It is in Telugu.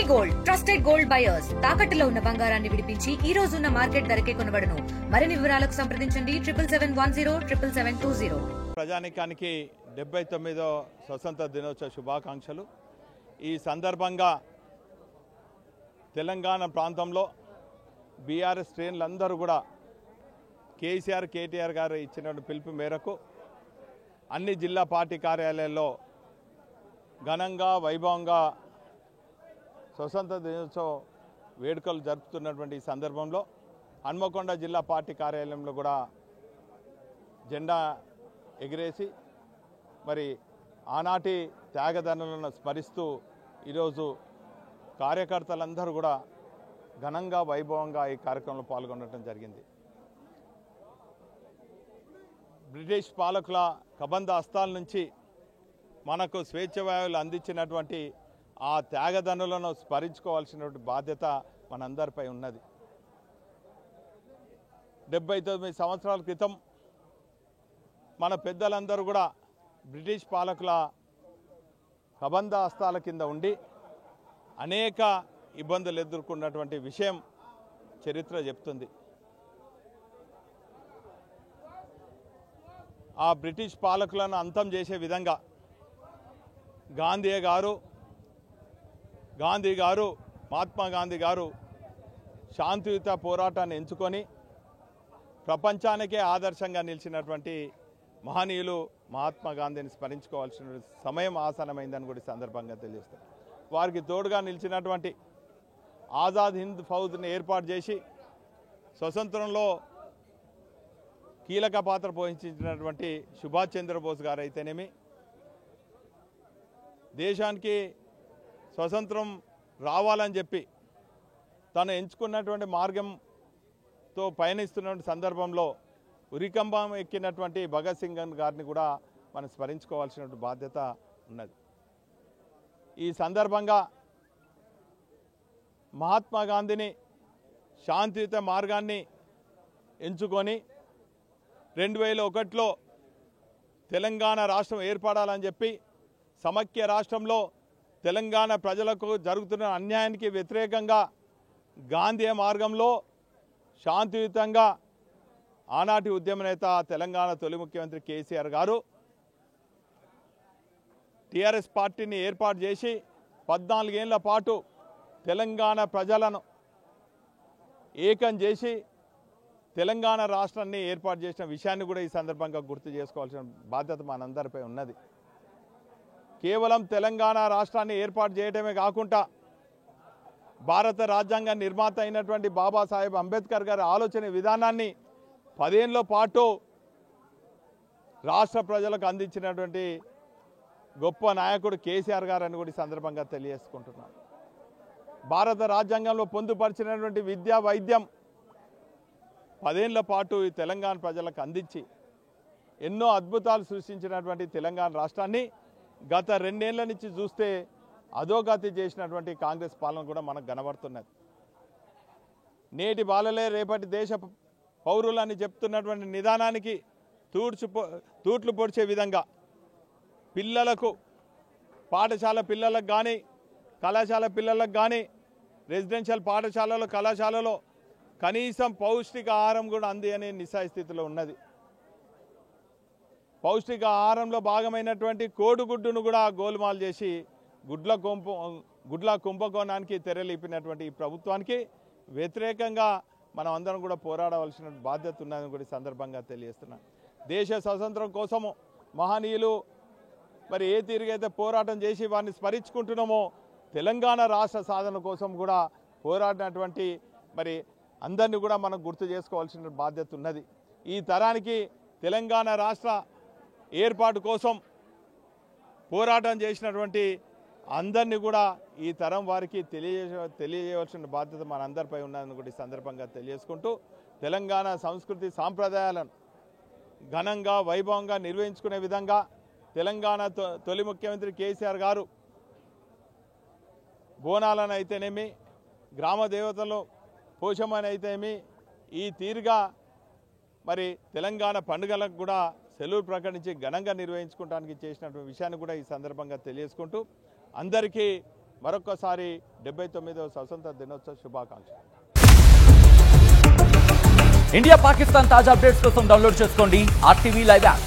గోల్డ్ ట్రస్టెడ్ గోల్డ్ బయర్స్ తాకట్టులో ఉన్న బంగారాన్ని విడిపించి ఈ రోజు ఉన్న మార్కెట్ ధరకే కొనబడును. మరిన్ని వివరాలకు సంప్రదించండి 77107720. ప్రజానికానికి 79వ స్వతంత్ర దినోత్సవ శుభాకాంక్షలు. ఈ సందర్భంగా తెలంగాణ ప్రాంతంలో బీఆర్ఎస్ శ్రేణులందరూ కూడా కేసీఆర్ కేటీఆర్ గారు ఇచ్చిన పిలుపు మేరకు అన్ని జిల్లా పార్టీ కార్యాలయాల్లో ఘనంగా వైభవంగా స్వతంత్ర దినోత్సవ వేడుకలు జరుపుతున్నటువంటి ఈ సందర్భంలో హన్మకొండ జిల్లా పార్టీ కార్యాలయంలో కూడా జెండా ఎగిరేసి మరి ఆనాటి త్యాగదనులను స్మరిస్తూ ఈరోజు కార్యకర్తలందరూ కూడా ఘనంగా వైభవంగా ఈ కార్యక్రమంలో పాల్గొనడం జరిగింది. బ్రిటిష్ పాలకుల కబంధ హస్తాల నుంచి మనకు స్వేచ్ఛ వాయువులు అందించినటువంటి ఆ త్యాగదనులను స్మరించుకోవాల్సినటువంటి బాధ్యత మనందరిపై ఉన్నది. 79 సంవత్సరాల క్రితం మన పెద్దలందరూ కూడా బ్రిటిష్ పాలకుల కబంధ హస్తాల కింద ఉండి అనేక ఇబ్బందులు ఎదుర్కొన్నటువంటి విషయం చరిత్ర చెప్తుంది. ఆ బ్రిటిష్ పాలకులను అంతం చేసే విధంగా మహాత్మా గాంధీ గారు శాంతియుత పోరాటాన్ని ఎంచుకొని ప్రపంచానికే ఆదర్శంగా నిలిచినటువంటి మహనీయులు మహాత్మా గాంధీని స్మరించుకోవాల్సిన సమయం ఆసనమైందని కూడా సందర్భంగా తెలియజేస్తారు. వారికి తోడుగా నిలిచినటువంటి ఆజాద్ హింద్ ఫౌజ్ని ఏర్పాటు చేసి స్వతంత్రంలో కీలక పాత్ర పోషించినటువంటి సుభాష్ చంద్రబోస్ గారు అయితేనేమి, దేశానికి స్వతంత్రం రావాలని చెప్పి తను ఎంచుకున్నటువంటి మార్గంతో పయనిస్తున్న సందర్భంలో ఉరికంబం ఎక్కినటువంటి భగత్ సింగ్ గారిని కూడా మనం స్మరించుకోవాల్సిన బాధ్యత ఉన్నది. ఈ సందర్భంగా మహాత్మా గాంధీని శాంతియుత మార్గాన్ని ఎంచుకొని 2001లో తెలంగాణ రాష్ట్రం ఏర్పడాలని చెప్పి సమైక్య రాష్ట్రంలో తెలంగాణ ప్రజలకు జరుగుతున్న అన్యాయానికి వ్యతిరేకంగా గాంధీ మార్గంలో శాంతియుతంగా ఆనాటి ఉద్యమ నేత తెలంగాణ తొలి ముఖ్యమంత్రి కేసీఆర్ గారు టీఆర్ఎస్ పార్టీని ఏర్పాటు చేసి 14 ఏళ్ల పాటు తెలంగాణ ప్రజలను ఏకం చేసి తెలంగాణ రాష్ట్రాన్ని ఏర్పాటు చేసిన విషయాన్ని కూడా ఈ సందర్భంగా గుర్తు చేసుకోవాల్సిన బాధ్యత మనందరిపై ఉన్నది. కేవలం తెలంగాణ రాష్ట్రాన్ని ఏర్పాటు చేయడమే కాకుండా భారత రాజ్యాంగ నిర్మాత అయినటువంటి బాబాసాహెబ్ అంబేద్కర్ గారి ఆలోచన విధానాన్ని 10 ఏళ్ల పాటు రాష్ట్ర ప్రజలకు అందించినటువంటి గొప్ప నాయకుడు కేసీఆర్ గారు అని కూడా ఈ సందర్భంగా తెలియజేసుకుంటున్నాను. భారత రాజ్యాంగంలో పొందుపరిచినటువంటి విద్యా వైద్యం 10 ఏళ్ల పాటు ఈ తెలంగాణ ప్రజలకు అందించి ఎన్నో అద్భుతాలు సృష్టించినటువంటి తెలంగాణ రాష్ట్రాన్ని గత 2 ఏళ్ల నుంచి చూస్తే అధోగతి చేసినటువంటి కాంగ్రెస్ పాలన కూడా మనకు కనబడుతున్నది. నేటి బాలలే రేపటి దేశ పౌరులని చెప్తున్నటువంటి నిదానానికి తూట్లు పొడిచే విధంగా పిల్లలకు, పాఠశాల పిల్లలకు కానీ కళాశాల పిల్లలకు కానీ రెసిడెన్షియల్ పాఠశాలలో కళాశాలలో కనీసం పౌష్టిక ఆహారం కూడా అంది అనే నిస్సాయ స్థితిలో ఉన్నది. పౌష్టిక ఆహారంలో భాగమైనటువంటి కోడిగుడ్డును కూడా గోల్మాల్ చేసి గుడ్ల కుంభకోణానికి తెరలేపినటువంటి ఈ ప్రభుత్వానికి వ్యతిరేకంగా మనం అందరం కూడా పోరాడవలసిన బాధ్యత ఉన్నదని కూడా ఈ సందర్భంగా తెలియజేస్తున్నాను. దేశ స్వాతంత్రం కోసము మహనీయులు మరి ఏ తీరుగైతే పోరాటం చేసి వారిని స్మరించుకుంటున్నామో తెలంగాణ రాష్ట్ర సాధన కోసం కూడా పోరాడినటువంటి మరి అందరినీ కూడా మనం గుర్తు చేసుకోవాల్సిన బాధ్యత ఉన్నది. ఈ తరానికి తెలంగాణ రాష్ట్ర ఏర్పాటు కోసం పోరాటం చేసినటువంటి అందరినీ కూడా ఈ తరం వారికి తెలియజేయవలసిన బాధ్యత మనందరిపై ఉన్నదని కూడా ఈ సందర్భంగా తెలియజేసుకుంటూ తెలంగాణ సంస్కృతి సాంప్రదాయాలను ఘనంగా వైభవంగా నిర్వహించుకునే విధంగా తెలంగాణ తొలి ముఖ్యమంత్రి కేసీఆర్ గారు బోనాలను అయితేనేమి, గ్రామ దేవతలు పోషమని అయితేనేమి ఈ తీరుగా మరి తెలంగాణ పండుగలకు కూడా సెలవులు ప్రకటించి ఘనంగా నిర్వహించుకోవడానికి చేసినటువంటి విషయాన్ని కూడా ఈ సందర్భంగా తెలియజేసుకుంటూ అందరికీ మరొక్కసారి 79వ స్వతంత్ర దినోత్సవ శుభాకాంక్షలు. ఇండియా పాకిస్తాన్ తాజా అప్డేట్స్ కోసం డౌన్లోడ్ చేసుకోండి RTV లైవ్ యాప్.